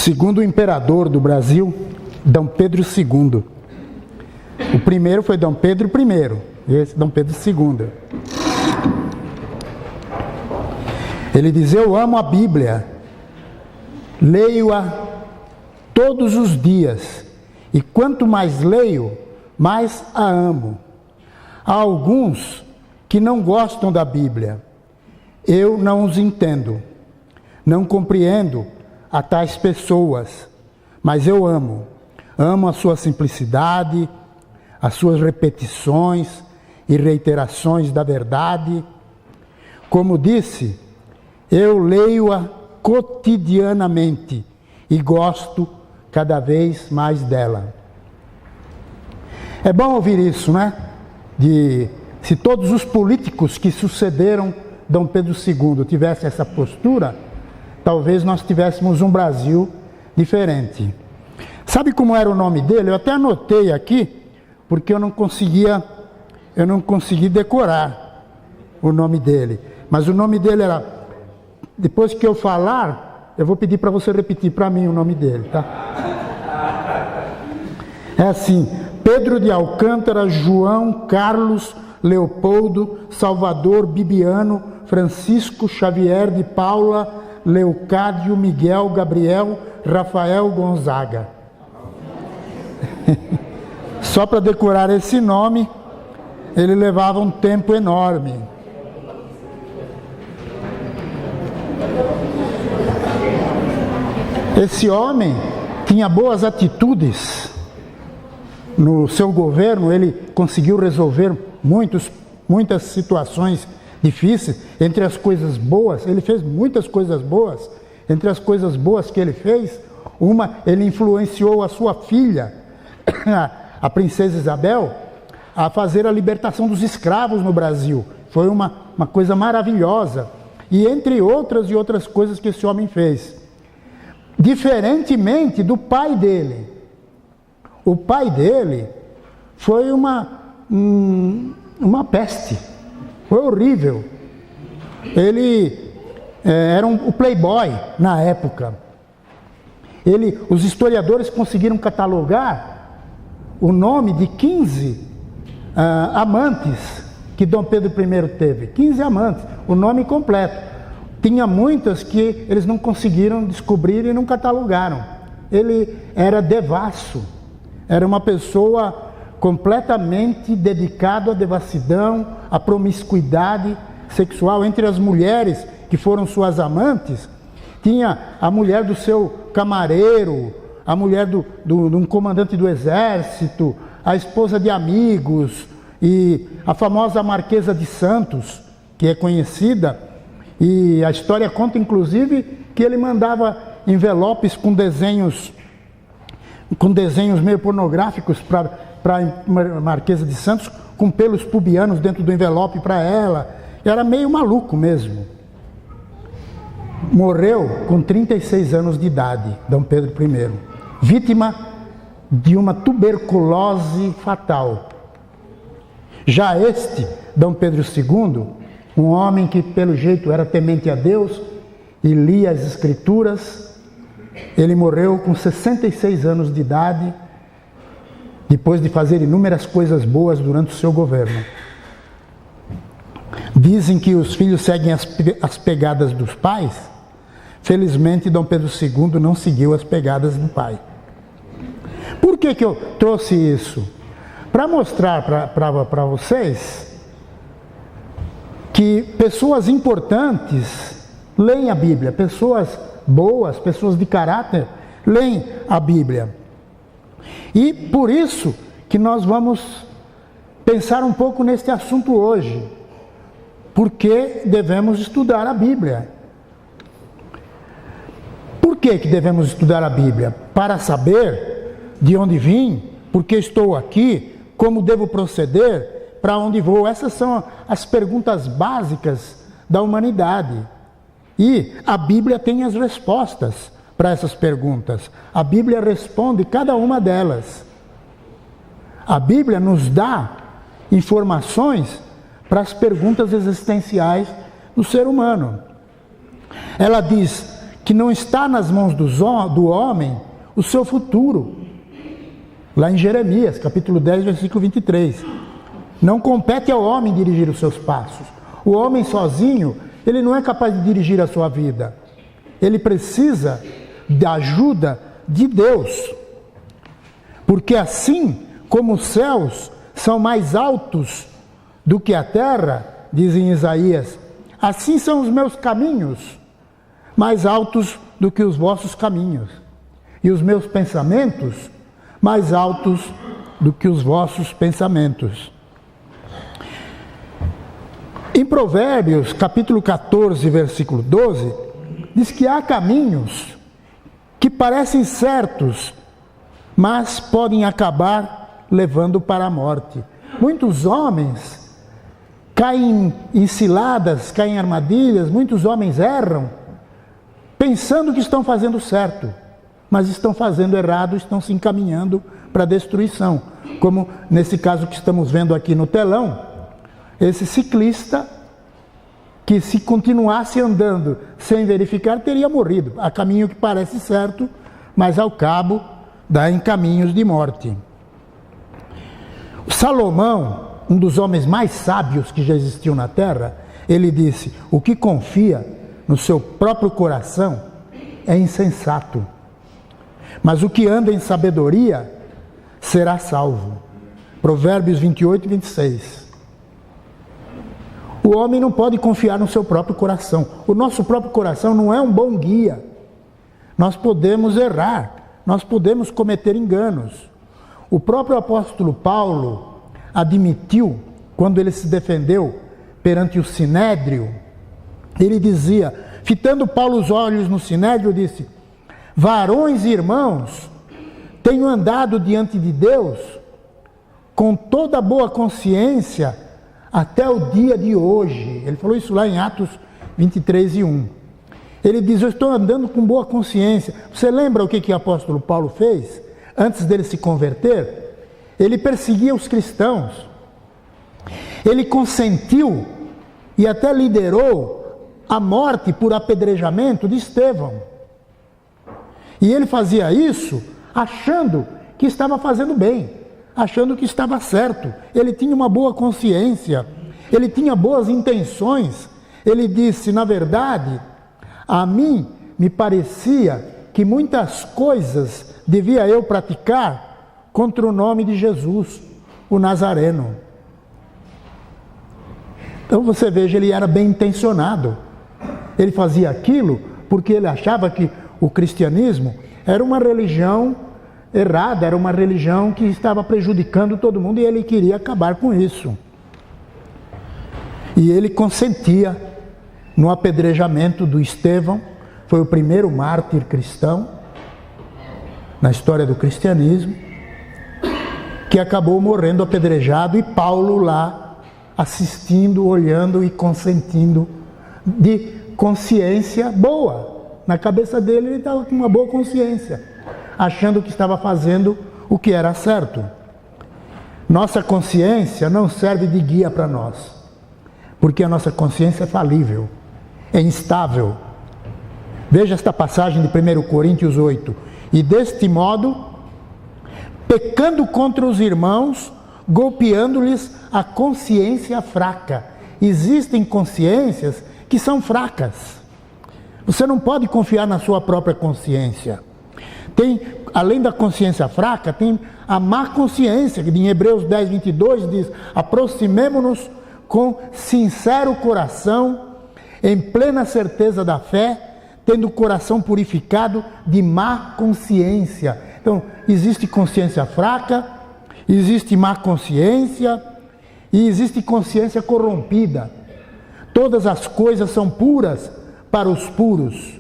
segundo imperador do Brasil, Dom Pedro II. O primeiro foi Dom Pedro I, e esse Dom Pedro II. Ele diz: eu amo a Bíblia, leio-a todos os dias, e quanto mais leio, mais a amo. Há alguns que não gostam da Bíblia. Eu não os entendo, não compreendo a tais pessoas, mas eu amo. Amo a sua simplicidade, as suas repetições e reiterações da verdade. Como disse, eu leio-a cotidianamente e gosto cada vez mais dela. É bom ouvir isso, né? Se todos os políticos que sucederam Dom Pedro II tivessem essa postura, talvez nós tivéssemos um Brasil diferente. Sabe como era o nome dele? Eu até anotei aqui, porque eu não consegui decorar o nome dele. Mas o nome dele era, depois que eu falar, eu vou pedir para você repetir para mim o nome dele, tá? É assim: Pedro de Alcântara, João, Carlos, Leopoldo, Salvador, Bibiano, Francisco, Xavier de Paula, Leocádio, Miguel, Gabriel, Rafael, Gonzaga. Só para decorar esse nome, ele levava um tempo enorme. Esse homem tinha boas atitudes. No seu governo, ele conseguiu resolver muitas situações difíceis. Entre as coisas boas, ele fez muitas coisas boas. Entre as coisas boas que ele fez, ele influenciou a sua filha, a princesa Isabel, a fazer a libertação dos escravos no Brasil. Foi uma coisa maravilhosa. E entre outras coisas que esse homem fez. Diferentemente do pai dele. O pai dele foi uma peste. Foi horrível. Ele era o playboy na época. Os historiadores conseguiram catalogar o nome de 15 amantes que Dom Pedro I teve. 15 amantes, o nome completo. Tinha muitas que eles não conseguiram descobrir e não catalogaram. Ele era devasso. Era uma pessoa completamente dedicada à devassidão, à promiscuidade sexual. Entre as mulheres que foram suas amantes, tinha a mulher do seu camareiro, a mulher de um comandante do exército, a esposa de amigos e a famosa Marquesa de Santos, que é conhecida. E a história conta, inclusive, que ele mandava envelopes com desenhos meio pornográficos para a Marquesa de Santos, com pelos pubianos dentro do envelope para ela. Era meio maluco mesmo. Morreu com 36 anos de idade, Dom Pedro I, vítima de uma tuberculose fatal. Já Dom Pedro II, um homem que pelo jeito era temente a Deus e lia as Escrituras, ele morreu com 66 anos de idade, depois de fazer inúmeras coisas boas durante o seu governo. Dizem que os filhos seguem as pegadas dos pais. Felizmente, Dom Pedro II não seguiu as pegadas do pai. Por que eu trouxe isso? Para mostrar para vocês que pessoas importantes leem a Bíblia, pessoas boas, pessoas de caráter, leem a Bíblia. E por isso que nós vamos pensar um pouco neste assunto hoje. Por que devemos estudar a Bíblia? Por que devemos estudar a Bíblia? Para saber de onde vim, por que estou aqui, como devo proceder, para onde vou. Essas são as perguntas básicas da humanidade. E a Bíblia tem as respostas para essas perguntas. A Bíblia responde cada uma delas. A Bíblia nos dá informações para as perguntas existenciais do ser humano. Ela diz que não está nas mãos do homem o seu futuro. Lá em Jeremias, capítulo 10, versículo 23. Não compete ao homem dirigir os seus passos. O homem sozinho, ele não é capaz de dirigir a sua vida. Ele precisa da ajuda de Deus. Porque assim como os céus são mais altos do que a terra, diz em Isaías, assim são os meus caminhos mais altos do que os vossos caminhos, e os meus pensamentos mais altos do que os vossos pensamentos. Em Provérbios, capítulo 14, versículo 12, diz que há caminhos que parecem certos, mas podem acabar levando para a morte. Muitos homens caem em ciladas, caem em armadilhas, muitos homens erram, pensando que estão fazendo certo, mas estão fazendo errado, estão se encaminhando para a destruição. Como nesse caso que estamos vendo aqui no telão, esse ciclista que, se continuasse andando sem verificar, teria morrido, a caminho que parece certo, mas ao cabo dá em caminhos de morte. Salomão, um dos homens mais sábios que já existiu na terra, ele disse: o que confia no seu próprio coração é insensato, mas o que anda em sabedoria será salvo. Provérbios 28 e 26. O homem não pode confiar no seu próprio coração. O nosso próprio coração não é um bom guia. Nós podemos errar, nós podemos cometer enganos. O próprio apóstolo Paulo admitiu, quando ele se defendeu perante o Sinédrio, ele dizia, fitando Paulo os olhos no Sinédrio, disse: varões e irmãos, tenho andado diante de Deus com toda boa consciência até o dia de hoje. Ele falou isso lá em Atos 23 e 1. Ele diz: eu estou andando com boa consciência. Você lembra o que o apóstolo Paulo fez antes dele se converter? Ele perseguia os cristãos. Ele consentiu e até liderou a morte por apedrejamento de Estevão. E ele fazia isso achando que estava fazendo bem, achando que estava certo. Ele tinha uma boa consciência, ele tinha boas intenções. Ele disse: na verdade, a mim me parecia que muitas coisas devia eu praticar contra o nome de Jesus, o Nazareno. Então você veja, ele era bem intencionado. Ele fazia aquilo porque ele achava que o cristianismo era uma religião errada, era uma religião que estava prejudicando todo mundo, e ele queria acabar com isso. E ele consentia no apedrejamento do Estevão. Foi o primeiro mártir cristão na história do cristianismo, que acabou morrendo apedrejado, e Paulo lá assistindo, olhando e consentindo, de consciência boa. Na cabeça dele, ele estava com uma boa consciência, achando que estava fazendo o que era certo. Nossa consciência não serve de guia para nós, porque a nossa consciência é falível, é instável. Veja esta passagem de 1 Coríntios 8. E deste modo, pecando contra os irmãos, golpeando-lhes a consciência fraca. Existem consciências que são fracas. Você não pode confiar na sua própria consciência. Tem, além da consciência fraca, tem a má consciência, que em Hebreus 10, 22 diz: aproximemo-nos com sincero coração, em plena certeza da fé, tendo o coração purificado de má consciência. Então, existe consciência fraca, existe má consciência e existe consciência corrompida. Todas as coisas são puras para os puros,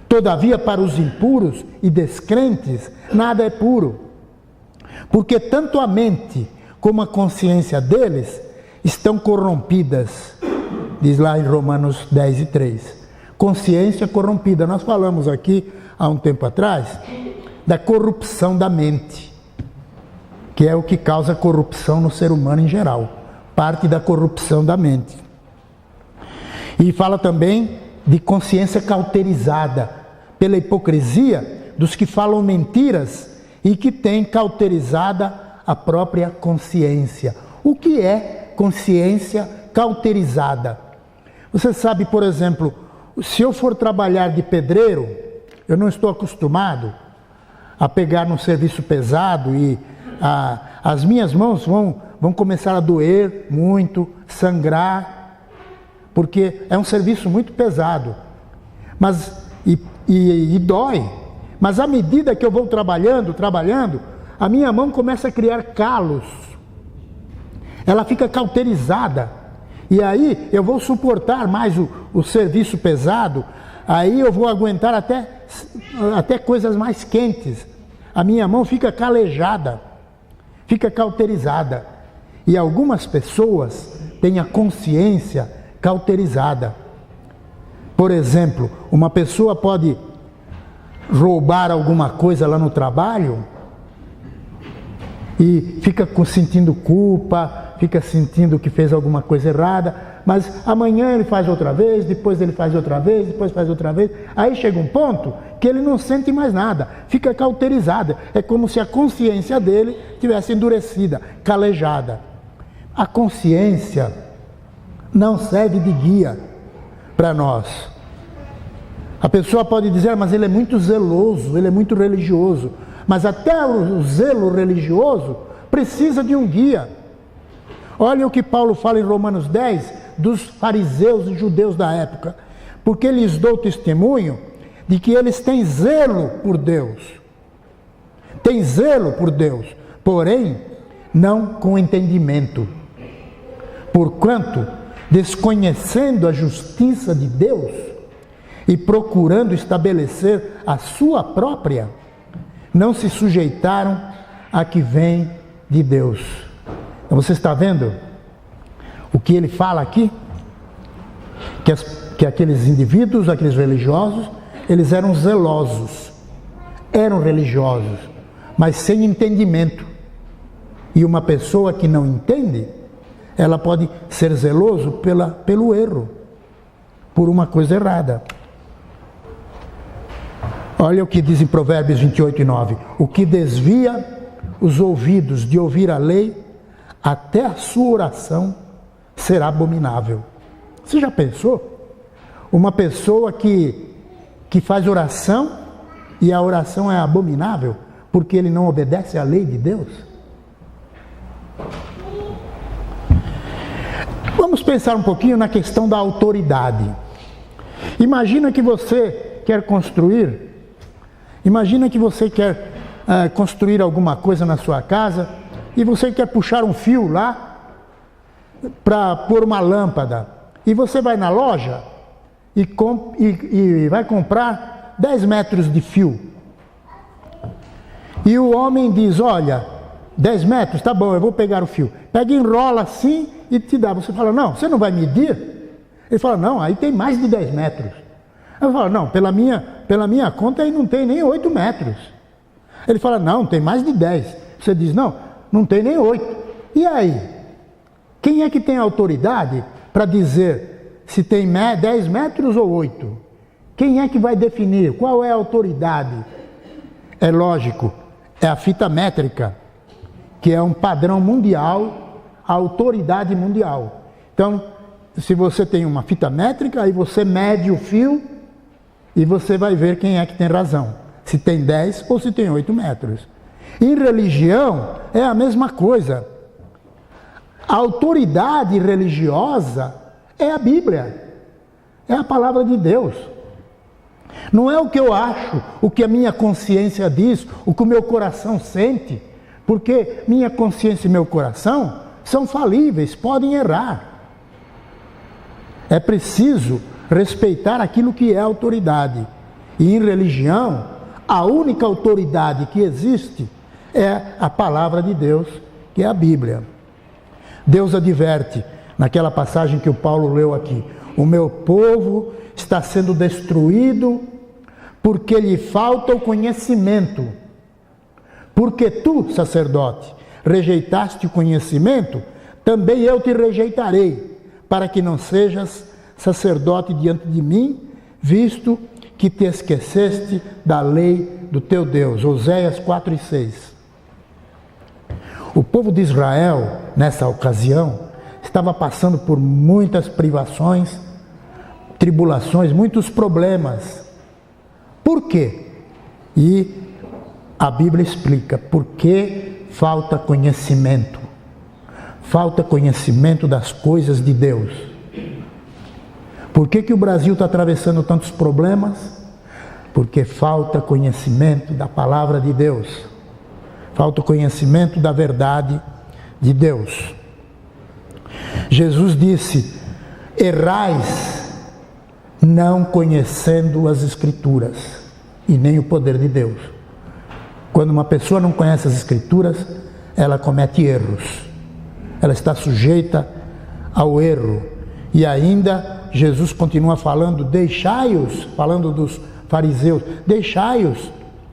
todavia para os impuros e descrentes nada é puro, porque tanto a mente como a consciência deles estão corrompidas, diz lá em Romanos 10 e 3. Consciência corrompida. Nós falamos aqui há um tempo atrás da corrupção da mente, que é o que causa corrupção no ser humano em geral, parte da corrupção da mente. E fala também de consciência cauterizada, pela hipocrisia dos que falam mentiras e que têm cauterizada a própria consciência. O que é consciência cauterizada? Você sabe, por exemplo, se eu for trabalhar de pedreiro, eu não estou acostumado a pegar num serviço pesado e as minhas mãos vão começar a doer muito, sangrar, porque é um serviço muito pesado, e dói. Mas à medida que eu vou trabalhando, a minha mão começa a criar calos, ela fica cauterizada, e aí eu vou suportar mais o serviço pesado, aí eu vou aguentar até coisas mais quentes. A minha mão fica calejada, fica cauterizada. E algumas pessoas têm a consciência cauterizada. Por exemplo, uma pessoa pode roubar alguma coisa lá no trabalho e fica sentindo culpa, fica sentindo que fez alguma coisa errada, mas amanhã ele faz outra vez, depois ele faz outra vez, depois faz outra vez. Aí chega um ponto que ele não sente mais nada, fica cauterizado. É como se a consciência dele tivesse endurecida, calejada. A consciência não serve de guia para nós. A pessoa pode dizer, mas ele é muito zeloso, ele é muito religioso. Mas até o zelo religioso precisa de um guia. Olha o que Paulo fala em Romanos 10 dos fariseus e judeus da época. Porque lhes dou testemunho de que eles têm zelo por Deus. Têm zelo por Deus, porém não com entendimento. Porquanto, desconhecendo a justiça de Deus e procurando estabelecer a sua própria, não se sujeitaram a que vem de Deus. Então, você está vendo o que ele fala aqui? Que aqueles indivíduos, aqueles religiosos, eles eram zelosos, eram religiosos, mas sem entendimento. E uma pessoa que não entende, ela pode ser zeloso pelo erro, por uma coisa errada. Olha o que diz em Provérbios 28:9. O que desvia os ouvidos de ouvir a lei, até a sua oração será abominável. Você já pensou? Uma pessoa que faz oração e a oração é abominável porque ele não obedece à lei de Deus? Vamos pensar um pouquinho na questão da autoridade. Imagina que você quer construir alguma coisa na sua casa e você quer puxar um fio lá para pôr uma lâmpada. E você vai na loja e vai comprar 10 metros de fio. E o homem diz, olha, 10 metros, tá bom, eu vou pegar o fio. Pega e enrola assim e te dá. Você fala, não, você não vai medir? Ele fala, não, aí tem mais de 10 metros. Eu falo, não, pela minha conta aí não tem nem 8 metros. Ele fala, não, tem mais de 10. Você diz, não tem nem 8. E aí? Quem é que tem autoridade para dizer se tem 10 metros ou 8? Quem é que vai definir? Qual é a autoridade? É lógico, é a fita métrica, que é um padrão mundial, a autoridade mundial. Então, se você tem uma fita métrica, aí você mede o fio e você vai ver quem é que tem razão. Se tem 10 ou se tem 8 metros. Em religião é a mesma coisa. A autoridade religiosa é a Bíblia. É a palavra de Deus. Não é o que eu acho, o que a minha consciência diz, o que o meu coração sente. Porque minha consciência e meu coração são falíveis, podem errar. É preciso respeitar aquilo que é autoridade. E em religião, a única autoridade que existe é a palavra de Deus, que é a Bíblia. Deus adverte, naquela passagem que o Paulo leu aqui, o meu povo está sendo destruído porque lhe falta o conhecimento. Porque tu, sacerdote, rejeitaste o conhecimento, também eu te rejeitarei, para que não sejas sacerdote diante de mim, visto que te esqueceste da lei do teu Deus. Oséias 4:6. O povo de Israel, nessa ocasião, estava passando por muitas privações, tribulações, muitos problemas. Por quê? E a Bíblia explica, porque falta conhecimento. Falta conhecimento das coisas de Deus. Por que o Brasil está atravessando tantos problemas? Porque falta conhecimento da palavra de Deus. Falta conhecimento da verdade de Deus. Jesus disse: errais não conhecendo as Escrituras e nem o poder de Deus. Quando uma pessoa não conhece as Escrituras, ela comete erros. Ela está sujeita ao erro. E ainda Jesus continua falando: deixai-os, falando dos fariseus, deixai-os,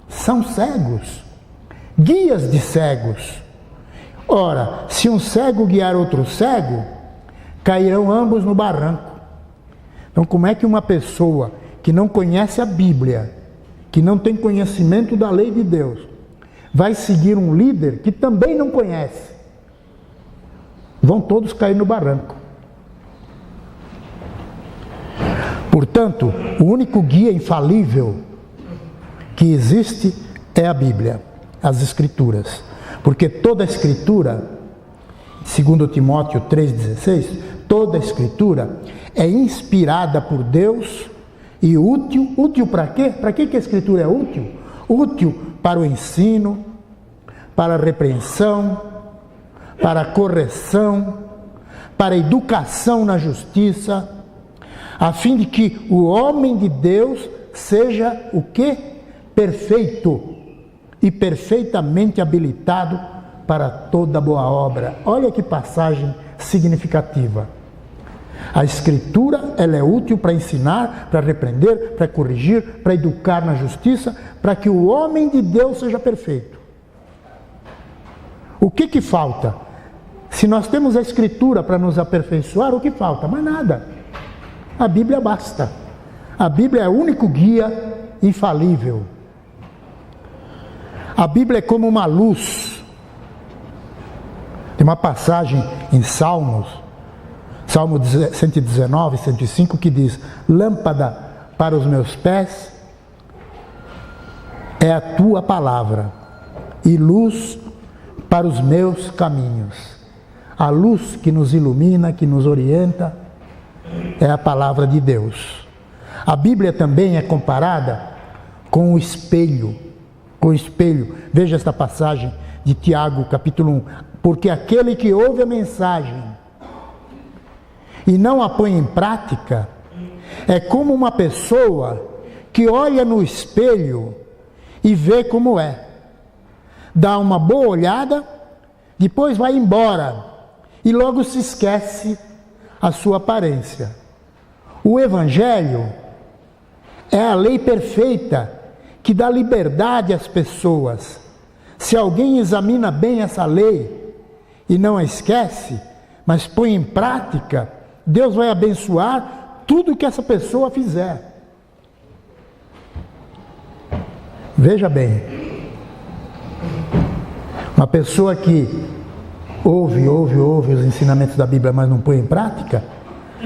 são cegos, guias de cegos. Ora, se um cego guiar outro cego, cairão ambos no barranco. Então, como é que uma pessoa que não conhece a Bíblia, que não tem conhecimento da lei de Deus, vai seguir um líder que também não conhece? Vão todos cair no barranco. Portanto, o único guia infalível que existe é a Bíblia, as Escrituras. Porque toda a Escritura, segundo Timóteo 3,16, toda a Escritura é inspirada por Deus e útil. Útil para quê? Para que a Escritura é útil? Útil para o ensino, para a repreensão, para a correção, para a educação na justiça, a fim de que o homem de Deus seja o quê? Perfeito e perfeitamente habilitado para toda boa obra. Olha que passagem significativa. A Escritura, ela é útil para ensinar, para repreender, para corrigir, para educar na justiça, para que o homem de Deus seja perfeito. O que falta? Se nós temos a Escritura para nos aperfeiçoar, o que falta? Mais nada. A Bíblia basta. A Bíblia é o único guia infalível. A Bíblia é como uma luz. Tem uma passagem em Salmos, Salmo 119, 105, que diz: lâmpada para os meus pés é a tua palavra e luz para os meus caminhos. A luz que nos ilumina, que nos orienta, é a palavra de Deus. A Bíblia também é comparada com o espelho. Com o espelho. Veja esta passagem de Tiago, capítulo 1. Porque aquele que ouve a mensagem e não a põe em prática, é como uma pessoa que olha no espelho e vê como é. Dá uma boa olhada, depois vai embora e logo se esquece a sua aparência. O Evangelho é a lei perfeita que dá liberdade às pessoas. Se alguém examina bem essa lei e não a esquece, mas põe em prática, Deus vai abençoar tudo que essa pessoa fizer. Veja bem, uma pessoa que ouve os ensinamentos da Bíblia, mas não põe em prática,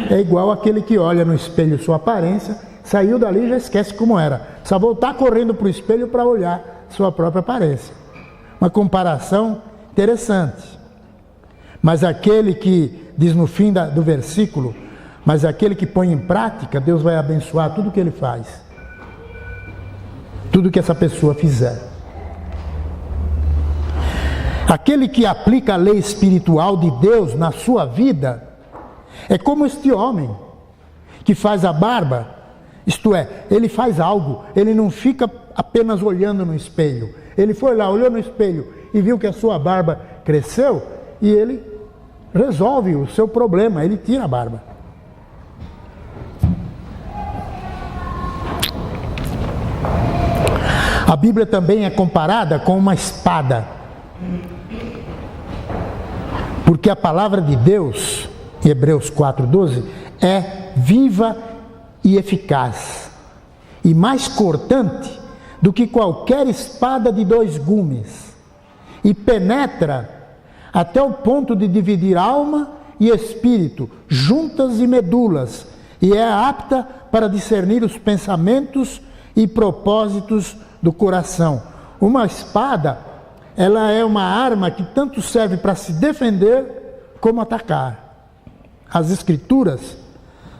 é igual aquele que olha no espelho sua aparência, saiu dali e já esquece como era. Só voltar correndo para o espelho para olhar sua própria aparência. Uma comparação interessante. Mas aquele que, diz no fim do versículo, mas aquele que põe em prática, Deus vai abençoar tudo que ele faz. Tudo que essa pessoa fizer. Aquele que aplica a lei espiritual de Deus na sua vida é como este homem que faz a barba, isto é, ele faz algo, ele não fica apenas olhando no espelho. Ele foi lá, olhou no espelho e viu que a sua barba cresceu e ele resolve o seu problema, ele tira a barba. A Bíblia também é comparada com uma espada. Porque a palavra de Deus, Hebreus 4:12, é viva e eficaz, e mais cortante do que qualquer espada de 2 gumes, e penetra até o ponto de dividir alma e espírito, juntas e medulas, e é apta para discernir os pensamentos e propósitos do coração. Uma espada, ela é uma arma que tanto serve para se defender como atacar. As Escrituras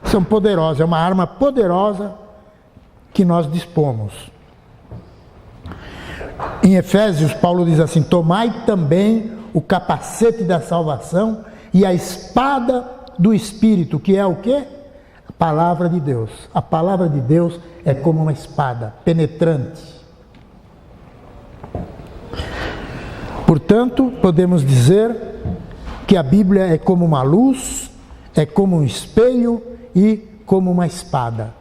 são poderosas, é uma arma poderosa que nós dispomos. Em Efésios, Paulo diz assim: tomai também o capacete da salvação e a espada do Espírito, que é o quê? A palavra de Deus. A palavra de Deus é como uma espada penetrante. Portanto, podemos dizer que a Bíblia é como uma luz, é como um espelho e como uma espada.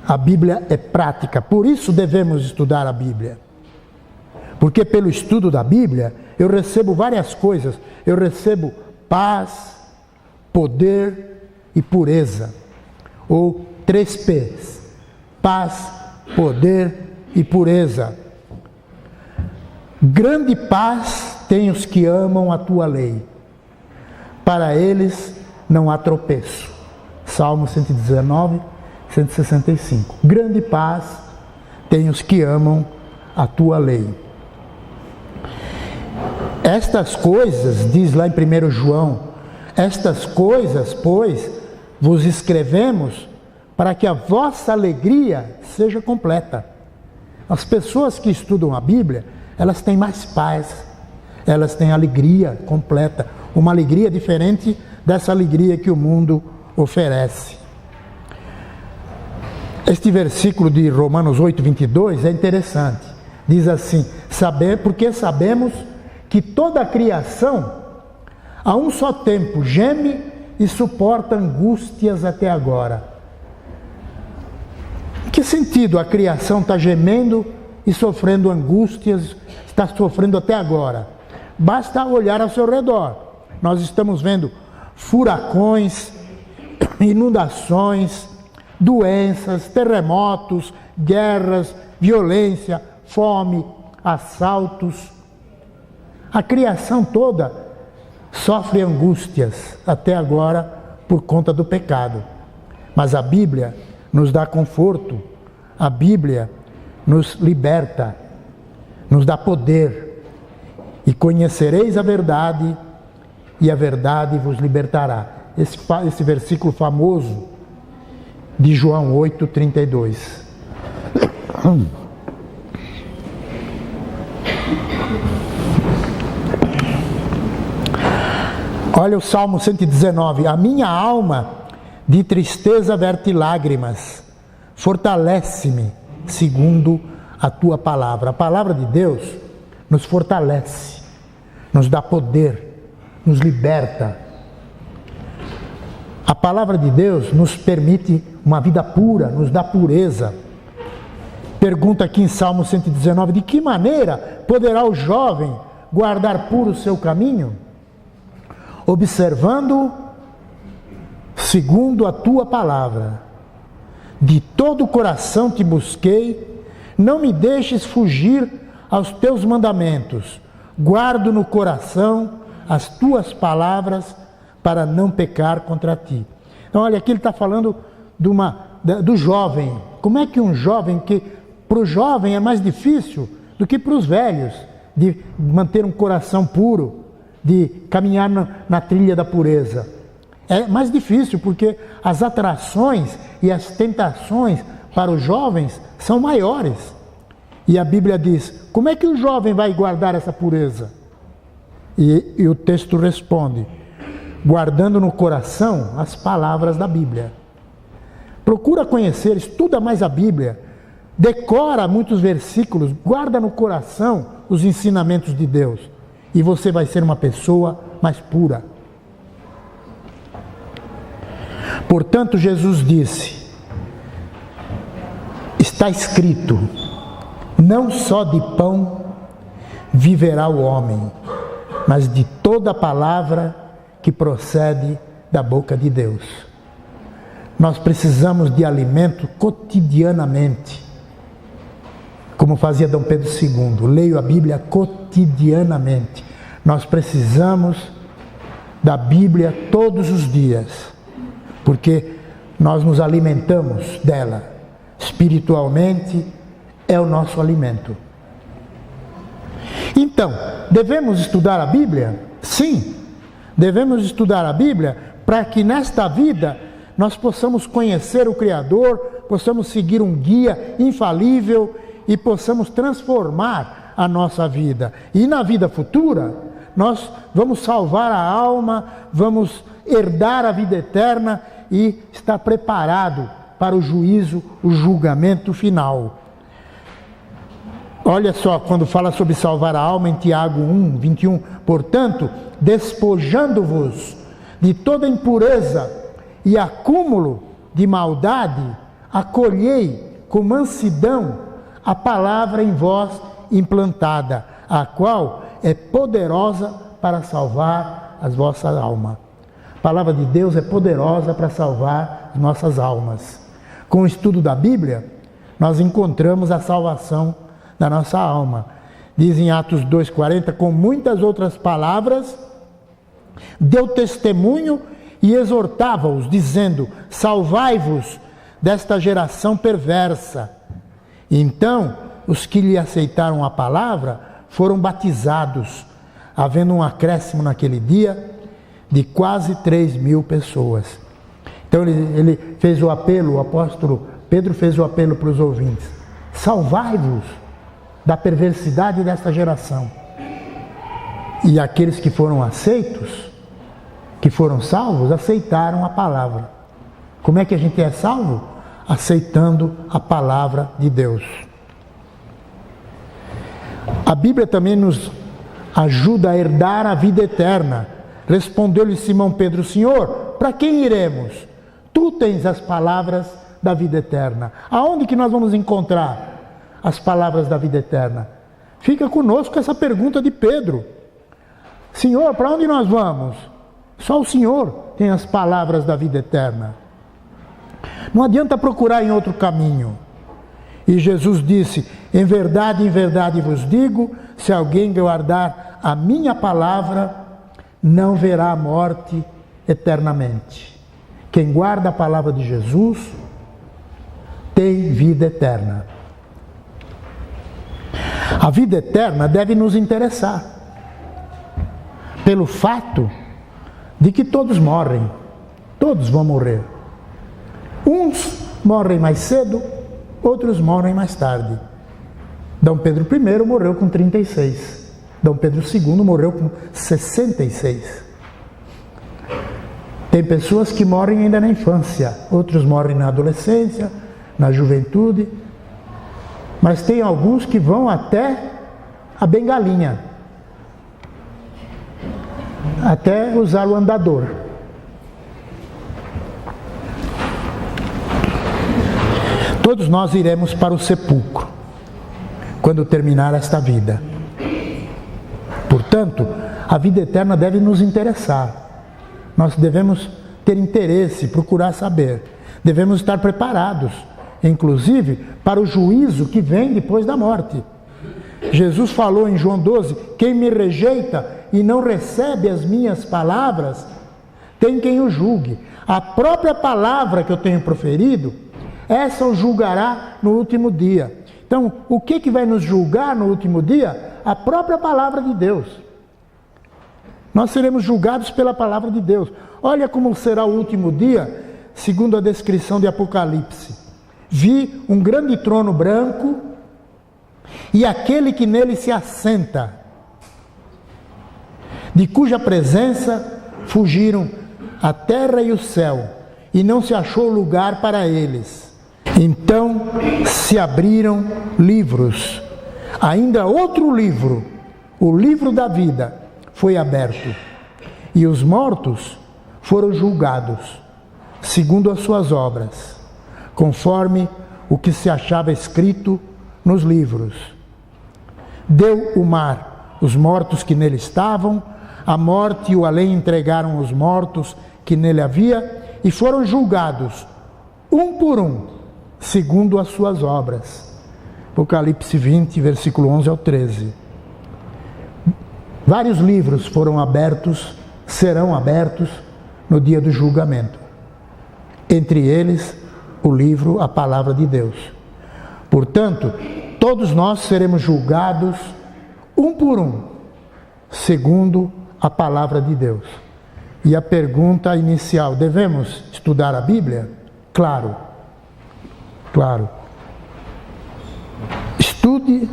A Bíblia é prática, por isso devemos estudar a Bíblia. Porque pelo estudo da Bíblia, eu recebo várias coisas. Eu recebo paz, poder e pureza. Ou 3 P's. Paz, poder e pureza. Grande paz tem os que amam a tua lei. Para eles não há tropeço. Salmo 119, 165. Grande paz tem os que amam a tua lei. Estas coisas, diz lá em 1 João, estas coisas, pois, vos escrevemos para que a vossa alegria seja completa. As pessoas que estudam a Bíblia, elas têm mais paz, elas têm alegria completa, uma alegria diferente dessa alegria que o mundo oferece. Este versículo de Romanos 8, 22 é interessante. Diz assim: porque sabemos que toda a criação, a um só tempo, geme e suporta angústias até agora. Em que sentido a criação está gemendo e sofrendo angústias, está sofrendo até agora? Basta olhar ao seu redor. Nós estamos vendo furacões, inundações, doenças, terremotos, guerras, violência, fome, assaltos. A criação toda sofre angústias até agora por conta do pecado. Mas a Bíblia nos dá conforto, a Bíblia nos liberta, nos dá poder. E conhecereis a verdade, e a verdade vos libertará. Esse versículo famoso de João 8, 32. Olha o Salmo 119. A minha alma de tristeza verte lágrimas, fortalece-me segundo a tua palavra. A palavra de Deus nos fortalece, nos dá poder, nos liberta. A palavra de Deus nos permite uma vida pura, nos dá pureza. Pergunta aqui em Salmo 119, de que maneira poderá o jovem guardar puro o seu caminho? Observando segundo a tua palavra. De todo o coração te busquei, não me deixes fugir aos teus mandamentos. Guardo no coração as tuas palavras para não pecar contra ti. Então olha, aqui ele está falando do jovem. Como é que um jovem, que para o jovem é mais difícil do que para os velhos, de manter um coração puro, de caminhar na trilha da pureza. É mais difícil porque as atrações e as tentações para os jovens são maiores. E a Bíblia diz, como é que o jovem vai guardar essa pureza? E o texto responde, guardando no coração as palavras da Bíblia. Procura conhecer, estuda mais a Bíblia, decora muitos versículos, guarda no coração os ensinamentos de Deus. E você vai ser uma pessoa mais pura. Portanto, Jesus disse, está escrito, não só de pão viverá o homem, mas de toda palavra que procede da boca de Deus. Nós precisamos de alimento cotidianamente, como fazia Dom Pedro II. Leio a Bíblia cotidianamente. Nós precisamos da Bíblia todos os dias, porque nós nos alimentamos dela. Espiritualmente é o nosso alimento. Então, devemos estudar a Bíblia? Sim, devemos estudar a Bíblia para que nesta vida nós possamos conhecer o Criador, possamos seguir um guia infalível e possamos transformar a nossa vida. E na vida futura, nós vamos salvar a alma, vamos herdar a vida eterna e estar preparado para o juízo, o julgamento final. Olha só, quando fala sobre salvar a alma em Tiago 1, 21, portanto, despojando-vos de toda impureza e acúmulo de maldade, acolhei com mansidão a palavra em vós implantada, a qual é poderosa para salvar as vossas almas. A palavra de Deus é poderosa para salvar as nossas almas. Com o estudo da Bíblia, nós encontramos a salvação da nossa alma. Diz em Atos 2,40, com muitas outras palavras, deu testemunho e exortava-os, dizendo, salvai-vos desta geração perversa. Então, os que lhe aceitaram a palavra foram batizados, havendo um acréscimo naquele dia de quase 3.000 pessoas. Então ele fez o apelo, o apóstolo Pedro fez o apelo para os ouvintes, salvai-vos da perversidade desta geração. E aqueles que foram aceitos, que foram salvos, aceitaram a palavra. Como é que a gente é salvo? Aceitando a palavra de Deus. A Bíblia também nos ajuda a herdar a vida eterna. Respondeu-lhe Simão Pedro, Senhor, para quem iremos? Tu tens as palavras da vida eterna. Aonde que nós vamos encontrar as palavras da vida eterna? Fica conosco essa pergunta de Pedro. Senhor, para onde nós vamos? Só o Senhor tem as palavras da vida eterna. Não adianta procurar em outro caminho. E Jesus disse, em verdade vos digo, se alguém guardar a minha palavra, não verá a morte eternamente. Quem guarda a palavra de Jesus tem vida eterna. A vida eterna deve nos interessar, pelo fato de que todos morrem, todos vão morrer. Uns morrem mais cedo, outros morrem mais tarde. Dom Pedro I morreu com 36, Dom Pedro II morreu com 66. Tem pessoas que morrem ainda na infância, outros morrem na adolescência, na juventude, mas tem alguns que vão até a bengalinha, até usar o andador. Todos nós iremos para o sepulcro, quando terminar esta vida. Portanto, a vida eterna deve nos interessar. Nós devemos ter interesse, procurar saber. Devemos estar preparados, inclusive, para o juízo que vem depois da morte. Jesus falou em João 12, quem me rejeita e não recebe as minhas palavras, tem quem o julgue. A própria palavra que eu tenho proferido, essa o julgará no último dia. Então, o que vai nos julgar no último dia? A própria palavra de Deus. Nós seremos julgados pela palavra de Deus. Olha como será o último dia, segundo a descrição de Apocalipse. Vi um grande trono branco e aquele que nele se assenta, de cuja presença fugiram a terra e o céu, e não se achou lugar para eles. Então se abriram livros. Ainda outro livro, o livro da vida, foi aberto. E os mortos foram julgados, segundo as suas obras, conforme o que se achava escrito nos livros. Deu o mar os mortos que nele estavam, a morte e o além entregaram os mortos que nele havia, e foram julgados um por um, segundo as suas obras. Apocalipse 20, versículo 11 ao 13. Vários livros foram abertos, serão abertos no dia do julgamento. Entre eles, o livro, a Palavra de Deus. Portanto, todos nós seremos julgados, um por um, segundo a Palavra de Deus. E a pergunta inicial, devemos estudar a Bíblia? Claro. Claro. Estude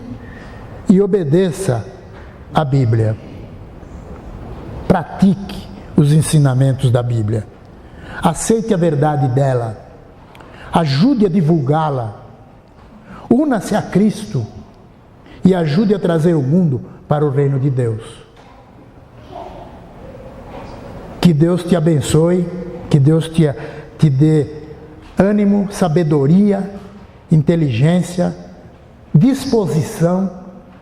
e obedeça a Bíblia. Pratique os ensinamentos da Bíblia. Aceite a verdade dela. Ajude a divulgá-la. Una-se a Cristo e ajude a trazer o mundo para o reino de Deus. Que Deus te abençoe, que Deus te dê ânimo, sabedoria, inteligência, disposição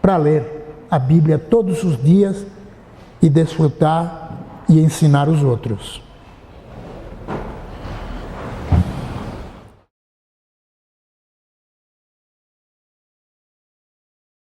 para ler a Bíblia todos os dias e desfrutar e ensinar os outros.